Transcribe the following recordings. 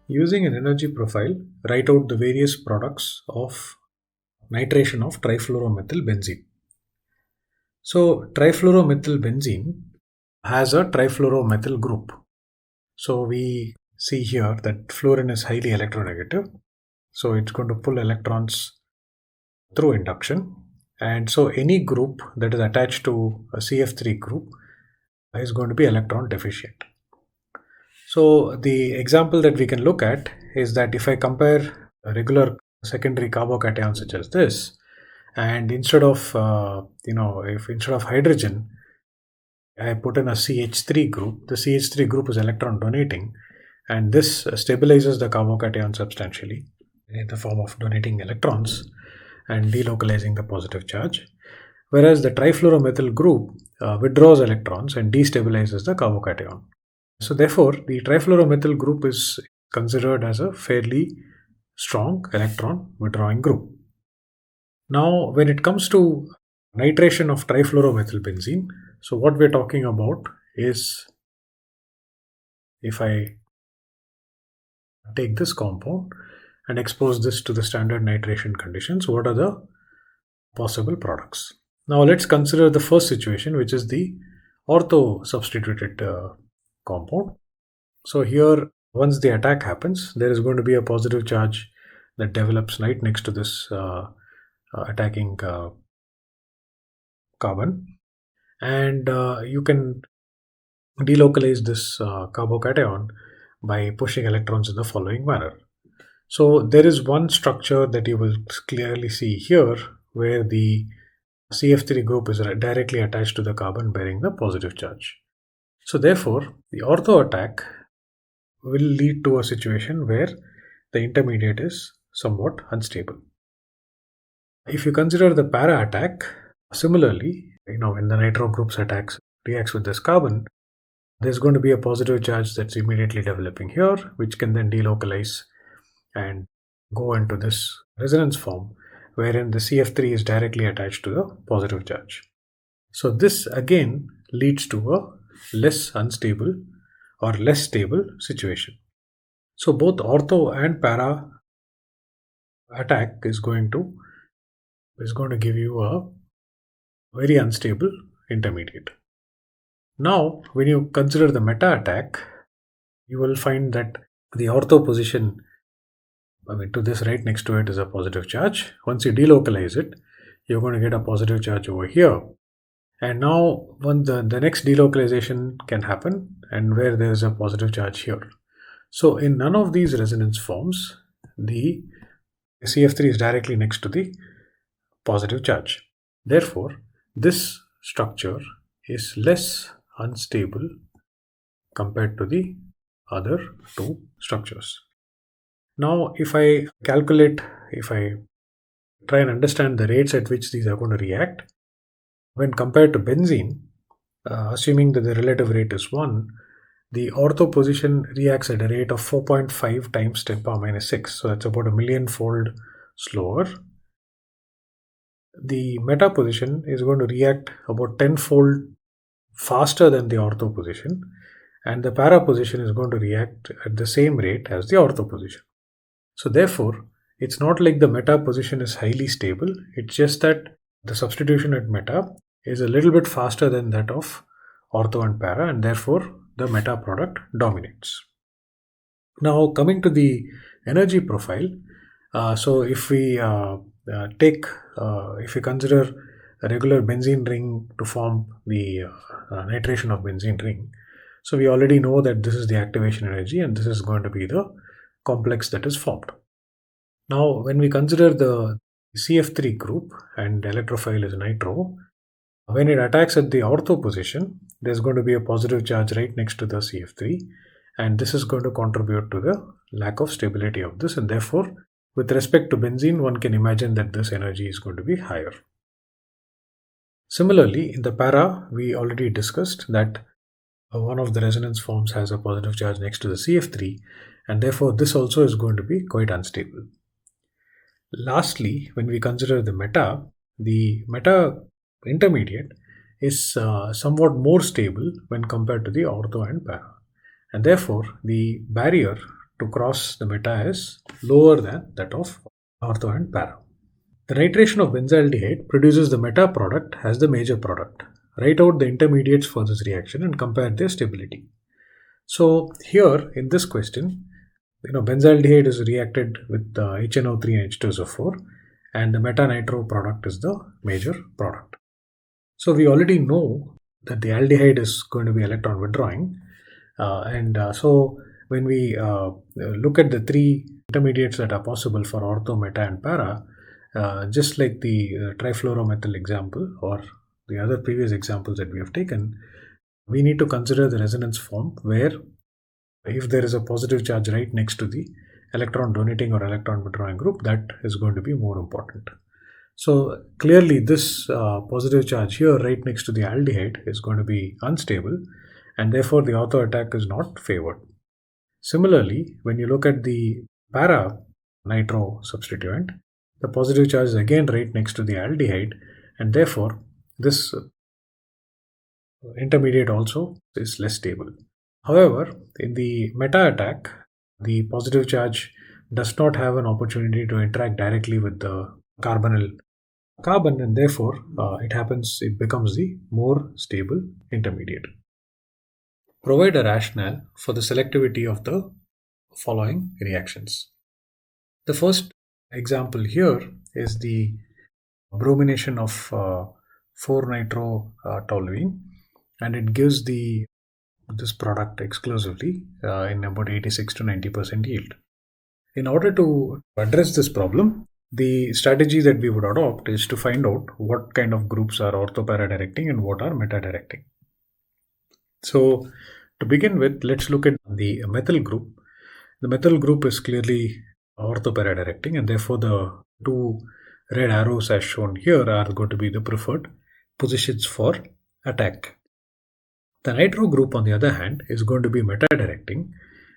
Using an energy profile, write out the various products of nitration of trifluoromethylbenzene. So trifluoromethylbenzene has a trifluoromethyl group. So we see here that fluorine is highly electronegative. So it's going to pull electrons through induction. And so any group that is attached to a CF3 group is going to be electron deficient. So the example that we can look at is that if I compare a regular secondary carbocation such as this, and instead of if instead of hydrogen I put in a CH3 group, the CH3 group is electron donating, and this stabilizes the carbocation substantially in the form of donating electrons and delocalizing the positive charge, whereas the trifluoromethyl group withdraws electrons and destabilizes the carbocation. So therefore, the trifluoromethyl group is considered as a fairly strong electron withdrawing group. Now, when it comes to nitration of trifluoromethylbenzene, so what we're talking about is, if I take this compound and expose this to the standard nitration conditions, what are the possible products? Now let's consider the first situation, which is the ortho substituted compound. So here, once the attack happens, there is going to be a positive charge that develops right next to this attacking carbon, and you can delocalize this carbocation by pushing electrons in the following manner. So there is one structure that you will clearly see here where the CF3 group is directly attached to the carbon bearing the positive charge. So therefore, the ortho attack will lead to a situation where the intermediate is somewhat unstable. If you consider the para attack, similarly, when the nitro group's reacts with this carbon, there's going to be a positive charge that's immediately developing here, which can then delocalize and go into this resonance form, wherein the CF3 is directly attached to the positive charge. So this again leads to a less unstable or less stable situation. So both ortho and para attack is going to give you a very unstable intermediate. Now, when you consider the meta attack, you will find that the ortho position, to this right next to it is a positive charge. Once you delocalize it, you're going to get a positive charge over here. And now, when the next delocalization can happen, and where there is a positive charge here. So in none of these resonance forms, the CF3 is directly next to the positive charge. Therefore, this structure is less unstable compared to the other two structures. Now, if I try and understand the rates at which these are going to react, when compared to benzene, assuming that the relative rate is 1, the ortho position reacts at a rate of 4.5 times 10 power minus 6. So that's about a millionfold slower. The meta position is going to react about 10-fold faster than the ortho position, and the para position is going to react at the same rate as the ortho position. So therefore, it's not like the meta position is highly stable, it's just that the substitution at meta is a little bit faster than that of ortho and para, and therefore the meta product dominates. Now coming to the energy profile, so if we consider a regular benzene ring to form the nitration of benzene ring, so we already know that this is the activation energy and this is going to be the complex that is formed. Now when we consider the CF3 group and electrophile is nitro, when it attacks at the ortho position, there's going to be a positive charge right next to the CF3, and this is going to contribute to the lack of stability of this, and therefore with respect to benzene, one can imagine that this energy is going to be higher. Similarly, in the para, we already discussed that one of the resonance forms has a positive charge next to the CF3, and therefore this also is going to be quite unstable. Lastly, when we consider the meta intermediate is somewhat more stable when compared to the ortho and para, and therefore the barrier to cross the meta is lower than that of ortho and para. The nitration of benzaldehyde produces the meta product as the major product. Write out the intermediates for this reaction and compare their stability. So here in this question, benzaldehyde is reacted with HNO3 and H2SO4, and the meta-nitro product is the major product. So we already know that the aldehyde is going to be electron withdrawing, so when we look at the three intermediates that are possible for ortho, meta and para, just like the trifluoromethyl example or the other previous examples that we have taken, we need to consider the resonance form where if there is a positive charge right next to the electron donating or electron withdrawing group, that is going to be more important. So clearly this positive charge here right next to the aldehyde is going to be unstable, and therefore the ortho attack is not favored. Similarly, when you look at the para nitro substituent, the positive charge is again right next to the aldehyde, and therefore this intermediate also is less stable. However, in the meta attack, the positive charge does not have an opportunity to interact directly with the carbonyl carbon, and therefore it becomes the more stable intermediate. Provide a rationale for the selectivity of the following reactions. The first example here is the abromination of 4-nitro toluene, and it gives this product exclusively in about 86 to 90% yield. In order to address this problem, the strategy that we would adopt is to find out what kind of groups are ortho-para directing and what are meta-directing. So to begin with, let's look at the methyl group. The methyl group is clearly ortho-para directing, and therefore the two red arrows as shown here are going to be the preferred positions for attack. The nitro group, on the other hand, is going to be meta-directing,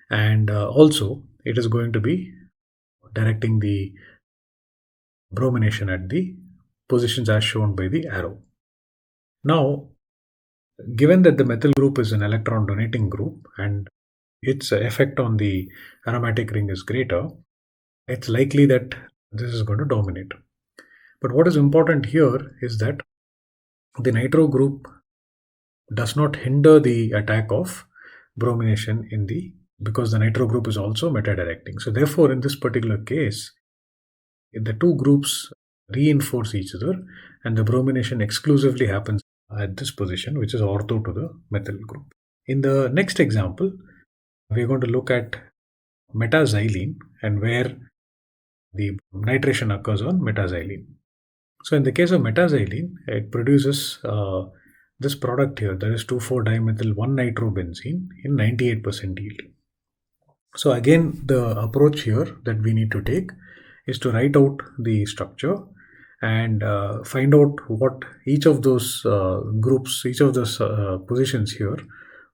and also it is going to be directing the bromination at the positions as shown by the arrow. Now, given that the methyl group is an electron donating group and its effect on the aromatic ring is greater, it's likely that this is going to dominate. But what is important here is that the nitro group does not hinder the attack of bromination because the nitro group is also meta-directing. So therefore, in this particular case, the two groups reinforce each other, and the bromination exclusively happens at this position, which is ortho to the methyl group. In the next example, we're going to look at metazylene and where the nitration occurs on metazylene. So in the case of metazylene, it produces this product here, that is 2,4-dimethyl 1-nitrobenzene in 98% yield. So again, the approach here that we need to take is to write out the structure and find out what each of those groups, each of those positions here,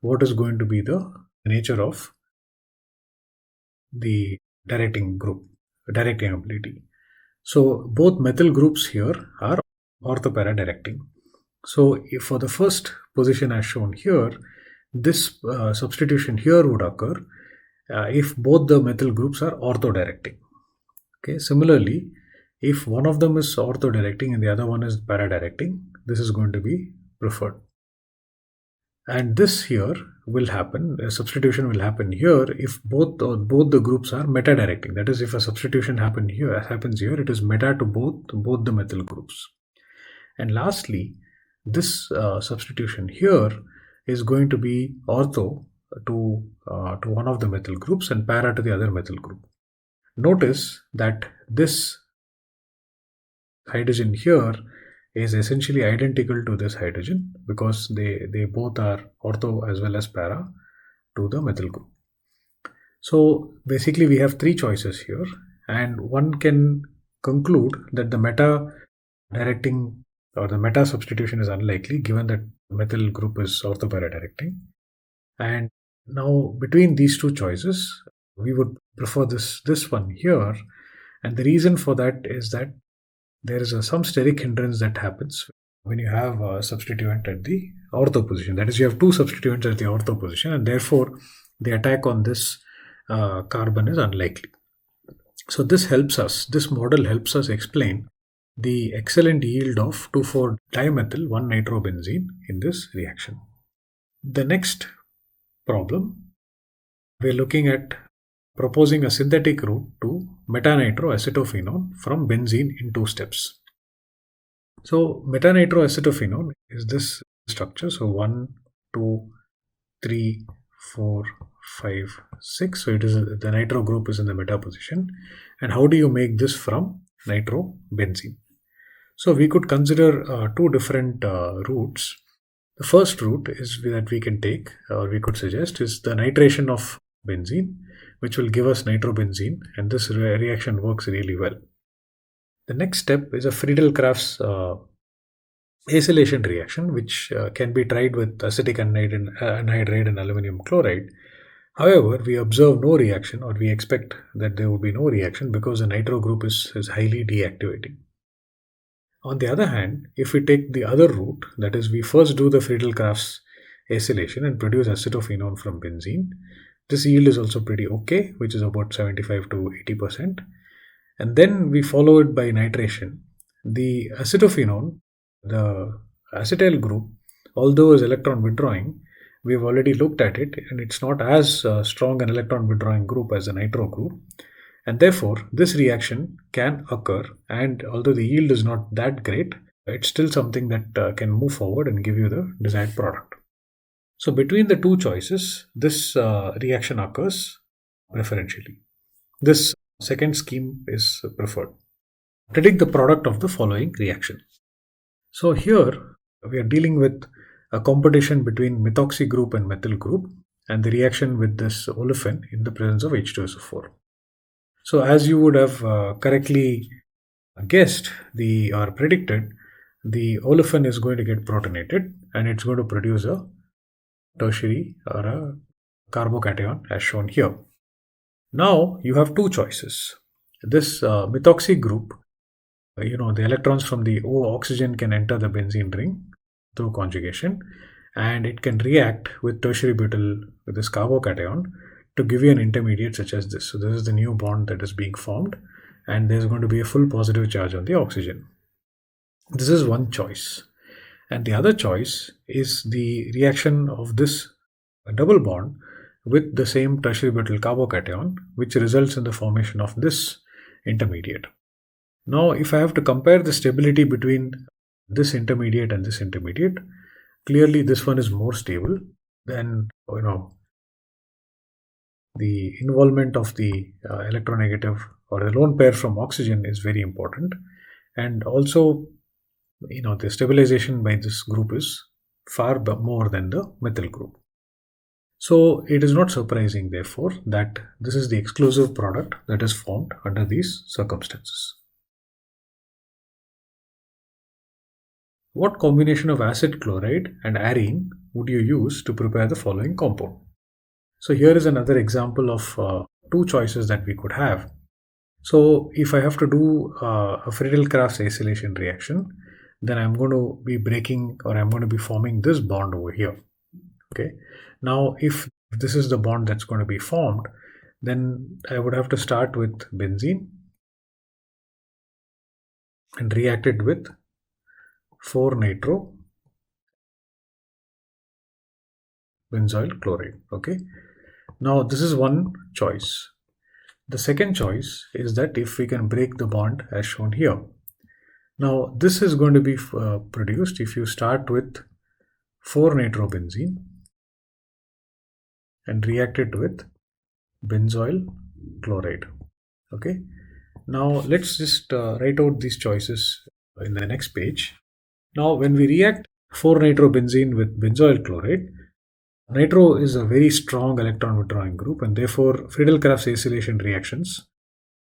what is going to be the nature of the directing ability. So both methyl groups here are ortho-para directing. So if for the first position as shown here, this substitution here would occur if both the methyl groups are ortho directing. Okay. Similarly, if one of them is ortho directing and the other one is para directing, this is going to be preferred. And this here will happen, a substitution will happen here if both the groups are meta directing. That is, if a substitution happens here, it is meta to both the methyl groups. And lastly, this substitution here is going to be ortho to one of the methyl groups and para to the other methyl group. Notice that this hydrogen here is essentially identical to this hydrogen because they both are ortho as well as para to the methyl group. So basically we have three choices here, and one can conclude that the meta directing or the meta substitution is unlikely given that methyl group is ortho-para directing. And now between these two choices, we would prefer this one here, and the reason for that is that there is some steric hindrance that happens when you have a substituent at the ortho position. That is, you have two substituents at the ortho position, and therefore the attack on this carbon is unlikely. So this model helps us explain the excellent yield of 2,4-dimethyl 1-nitrobenzene in this reaction. The next problem, we're looking at proposing a synthetic route to meta-nitroacetophenone from benzene in 2 steps. So meta-nitroacetophenone is this structure. So 1, 2, 3, 4, 5, 6. So it is the nitro group is in the meta position. And how do you make this from nitrobenzene? So we could consider 2 different routes. The first route is that we can take, or we could suggest, is the nitration of benzene, which will give us nitrobenzene, and this reaction works really well. The next step is a Friedal-Crafts acylation reaction, which can be tried with acetic anhydride and aluminum chloride. However, we observe no reaction, or we expect that there will be no reaction because the nitro group is highly deactivating. On the other hand, if we take the other route, that is, we first do the Friedal-Crafts acylation and produce acetophenone from benzene, this yield is also pretty okay, which is about 75 to 80%. And then we follow it by nitration. The acetophenone, the acetyl group, although is electron withdrawing, we've already looked at it, and it's not as strong an electron withdrawing group as the nitro group. And therefore, this reaction can occur, and although the yield is not that great, it's still something that can move forward and give you the desired product. So between the 2 choices, this reaction occurs preferentially. This second scheme is preferred. Predict the product of the following reaction. So here we are dealing with a competition between methoxy group and methyl group, and the reaction with this olefin in the presence of H2SO4. So as you would have correctly guessed or predicted, the olefin is going to get protonated, and it's going to produce a tertiary or a carbocation as shown here. Now you have 2 choices. This methoxy group, the electrons from the O oxygen can enter the benzene ring through conjugation, and it can react with tertiary butyl with this carbocation to give you an intermediate such as this. So this is the new bond that is being formed, and there's going to be a full positive charge on the oxygen. This is one choice. And the other choice is the reaction of this double bond with the same tertiary butyl carbocation, which results in the formation of this intermediate. Now, if I have to compare the stability between this intermediate and this intermediate, clearly this one is more stable than, the involvement of the electronegative or the lone pair from oxygen is very important. And also, the stabilization by this group is far more than the methyl group. So it is not surprising, therefore, that this is the exclusive product that is formed under these circumstances. What combination of acid chloride and arene would you use to prepare the following compound? So here is another example of 2 choices that we could have. So if I have to do a Friedal-Crafts acylation reaction, then I'm going to be breaking, or I'm going to be forming this bond over here. Okay. Now, if this is the bond that's going to be formed, then I would have to start with benzene and react it with 4-nitro benzoyl chloride. Okay. Now, this is one choice. The second choice is that if we can break the bond as shown here. Now, this is going to be produced if you start with 4-nitrobenzene and react it with benzoyl chloride. Okay. Now, let's just write out these choices in the next page. Now, when we react 4-nitrobenzene with benzoyl chloride, nitro is a very strong electron withdrawing group, and therefore Friedal-Crafts acylation reactions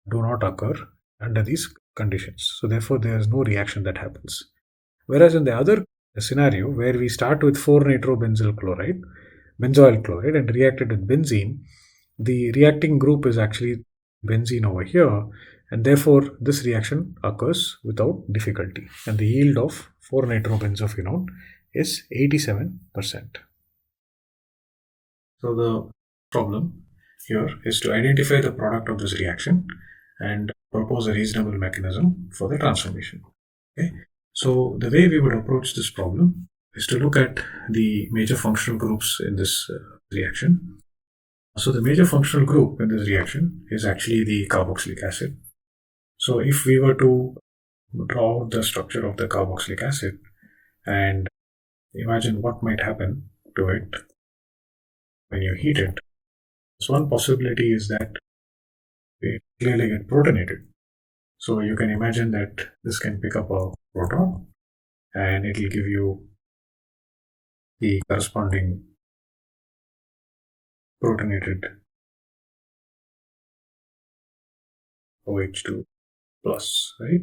do not occur under these conditions. So therefore there is no reaction that happens. Whereas in the other scenario, where we start with 4-nitrobenzyl chloride, benzoyl chloride, and react it with benzene, the reacting group is actually benzene over here, and therefore this reaction occurs without difficulty, and the yield of 4-nitrobenzophenone is 87%. So the problem, here is to identify the product of this reaction and propose a reasonable mechanism for the transformation. Okay? So the way we would approach this problem is to look at the major functional groups in this reaction. So the major functional group in this reaction is actually the carboxylic acid. So if we were to draw the structure of the carboxylic acid and imagine what might happen to it when you heat it, so one possibility is that it clearly get protonated. So you can imagine that this can pick up a proton and it will give you the corresponding protonated OH2 plus, right?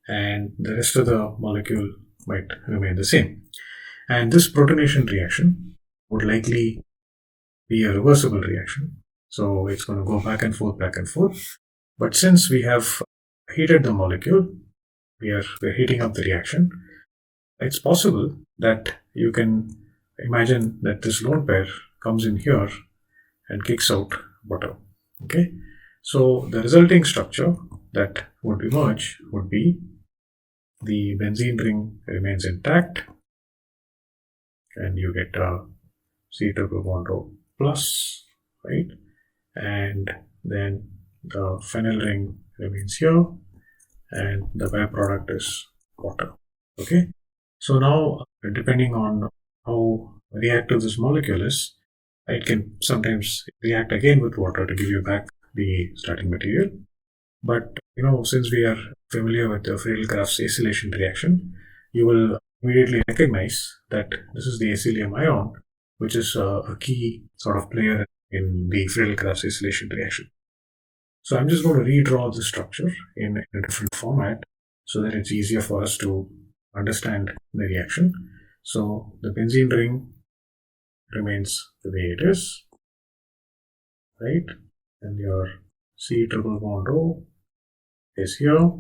And the rest of the molecule might remain the same. And this protonation reaction would likely be a reversible reaction. So it's going to go back and forth, back and forth. But since we have heated the molecule, we're heating up the reaction, it's possible that you can imagine that this lone pair comes in here and kicks out water. Okay, so the resulting structure that would emerge would be the benzene ring remains intact and you get a C triple bond O plus, right? And then the phenyl ring remains here and the byproduct is water. Okay, so now depending on how reactive this molecule is, it can sometimes react again with water to give you back the starting material. But since we are familiar with the Friedal-Crafts acylation reaction, you will immediately recognize that this is the acylium ion, which is a key sort of player in the Friedal-Crafts acylation reaction. So I'm just going to redraw the structure in a different format so that it's easier for us to understand the reaction. So the benzene ring remains the way it is, right? And your C triple bond O is here.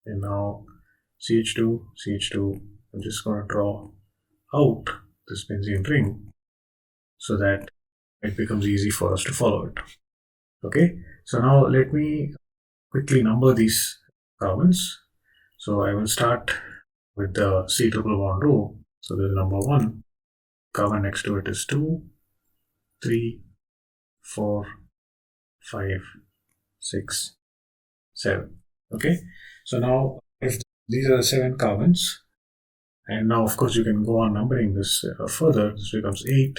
And now CH2, CH2, I'm just going to draw out this benzene ring so that it becomes easy for us to follow it. Okay, so now let me quickly number these carbons. So I will start with the C triple bond O. So the number 1, carbon next to it is 2, 3, 4, 5, 6, 7. Okay, so now if these are 7 carbons, and now of course you can go on numbering this further, this becomes 8,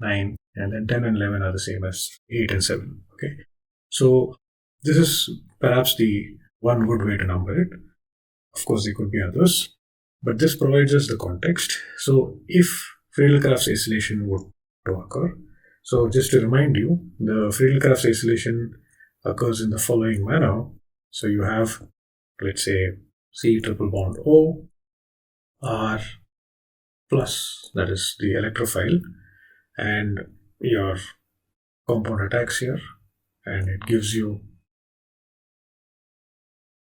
9, and then 10 and 11 are the same as 8 and 7. Okay, so this is perhaps the one good way to number it. Of course there could be others, but this provides us the context. So if Friedal-Crafts acylation would to occur, so just to remind you, the Friedal-Crafts acylation occurs in the following manner. So you have, let's say, C triple bond O, R plus, that is the electrophile, and your compound attacks here, and it gives you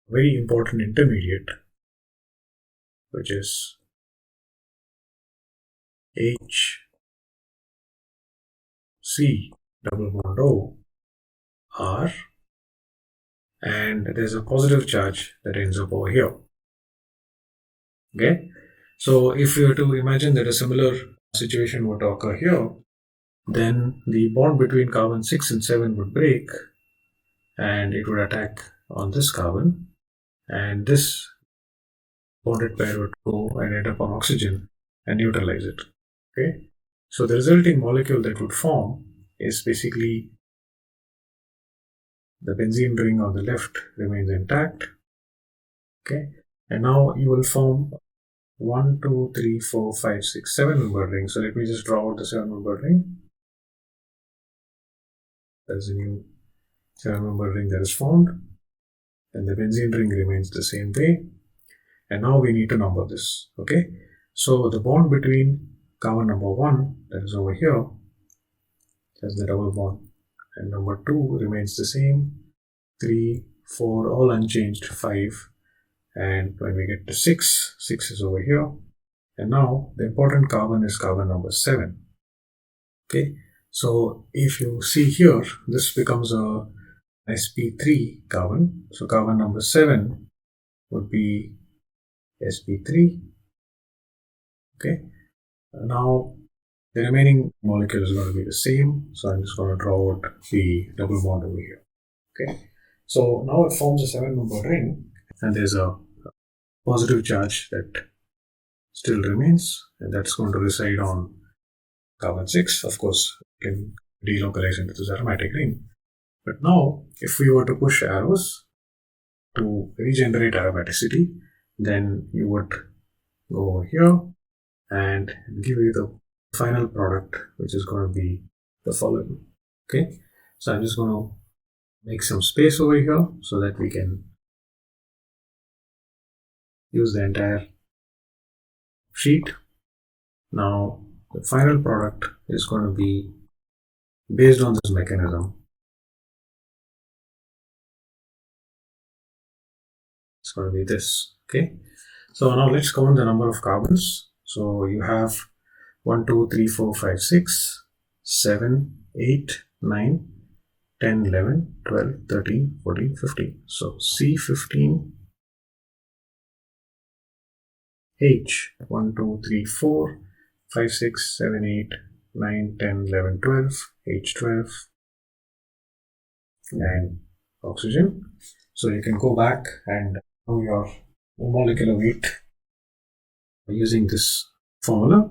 a very important intermediate, which is H C double bond O R, and there's a positive charge that ends up over here. Okay, so if you were to imagine that a similar situation would occur here, then the bond between carbon 6 and 7 would break and it would attack on this carbon, and this bonded pair would go and end up on oxygen and neutralize it. Okay, so the resulting molecule that would form is basically the benzene ring on the left remains intact. Okay, and now you will form 1, 2, 3, 4, 5, 6, 7 member ring. So let me just draw out the 7 member ring. There's a new 7 member ring that is formed, and the benzene ring remains the same way. And now we need to number this. Okay, so the bond between carbon number 1, that is over here, that's the double bond, and number 2 remains the same, 3, 4 all unchanged, 5, and when we get to 6, 6 is over here, and now the important carbon is carbon number 7. Okay, So if you see here, this becomes a sp3 carbon. So carbon number 7 would be sp3. Okay. Now the remaining molecule is going to be the same. So I'm just going to draw out the double bond over here. Okay. So now it forms a 7-membered ring, and there's a positive charge that still remains, and that's going to reside on carbon 6. Of course, you can delocalize into this aromatic ring. But now, if we were to push arrows to regenerate aromaticity, then you would go over here and give you the final product, which is going to be the following. Okay, so I'm just going to make some space over here so that we can use the entire sheet. Now, the final product is going to be based on this mechanism. It's going to be this. Okay, so now let's count the number of carbons. So you have 1, 2, 3, 4, 5, 6, 7, 8, 9, 10, 11, 12, 13, 14, 15. So C15, H, 1, 2, 3, 4, 5, 6, 7, 8, 9, 10, 11, 12, H12, and oxygen. So you can go back and know your molecular weight using this formula,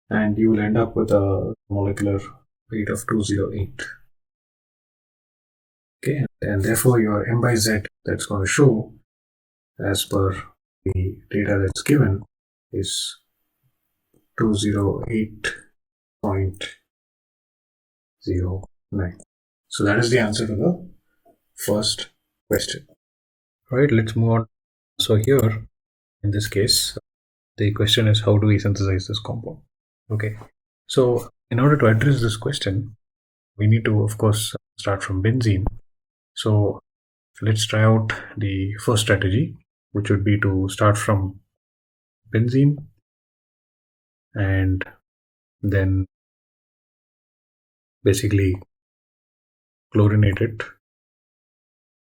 and you will end up with a molecular weight of 208. Okay, and therefore your m by z that's going to show as per the data that's given is 208.09. So that is the answer to the first question. Right, let's move on. So here, in this case, the question is, how do we synthesize this compound? Okay, so in order to address this question, we need to, of course, start from benzene. So let's try out the first strategy, which would be to start from benzene and then basically chlorinate it,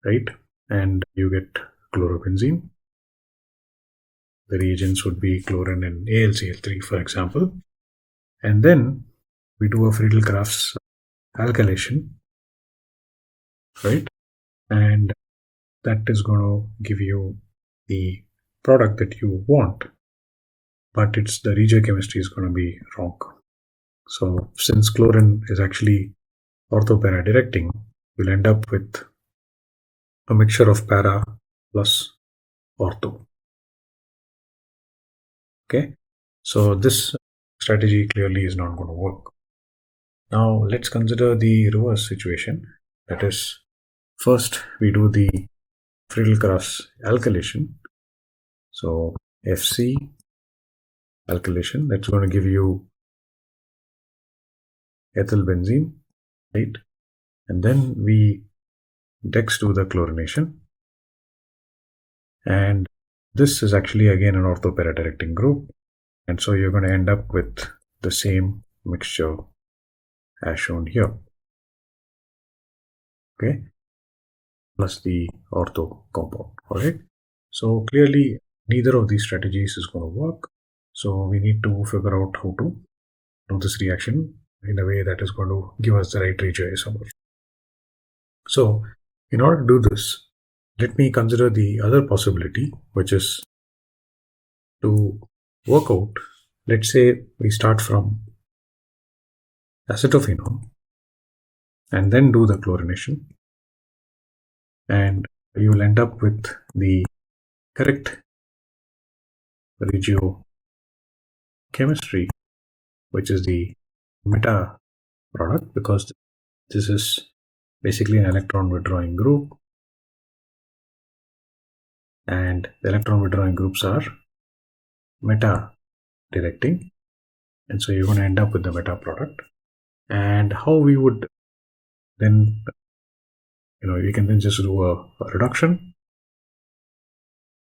right? And you get chlorobenzene. The reagents would be chlorine and AlCl3, for example. And then we do a Friedal-Crafts alkylation, right? And that is going to give you the product that you want, but it's the regiochemistry is going to be wrong. So since chlorine is actually ortho para directing, you'll end up with a mixture of para plus ortho. Okay, so this strategy clearly is not going to work. Now let's consider the reverse situation. That is, first we do the Friedal-Crafts alkylation. So FC alkylation, that's going to give you ethyl benzene, right? And then we dex do the chlorination, and this is actually again an ortho para directing group, and so you're going to end up with the same mixture as shown here, okay, plus the ortho compound. All right, so clearly neither of these strategies is going to work, so we need to figure out how to do this reaction in a way that is going to give us the right regioisomer. So in order to do this, let me consider the other possibility, which is to work out, let's say we start from acetophenone and then do the chlorination, and you will end up with the correct regiochemistry, which is the meta product, because this is basically an electron withdrawing group, and the electron withdrawing groups are meta directing, and so you're going to end up with the meta product. And how we would then, you can then just do a reduction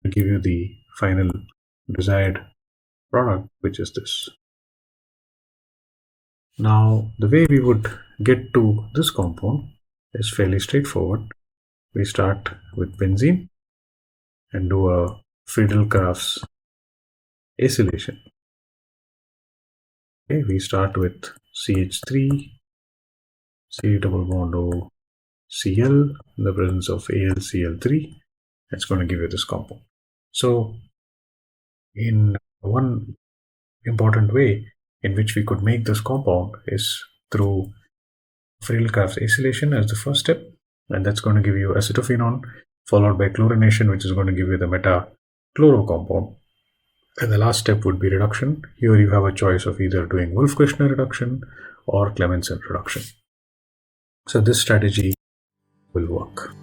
to give you the final desired product, which is this. Now, the way we would get to this compound is fairly straightforward. We start with benzene and do a Friedal acylation. Okay, we start with CH3, C double bond O Cl in the presence of AlCl3. That's going to give you this compound. So, in one important way in which we could make this compound is through Friedal acylation as the first step, and that's going to give you acetophenone, followed by chlorination, which is going to give you the meta-chloro compound. And the last step would be reduction. Here you have a choice of either doing Wolff-Kishner reduction or Clemmensen reduction. So this strategy will work.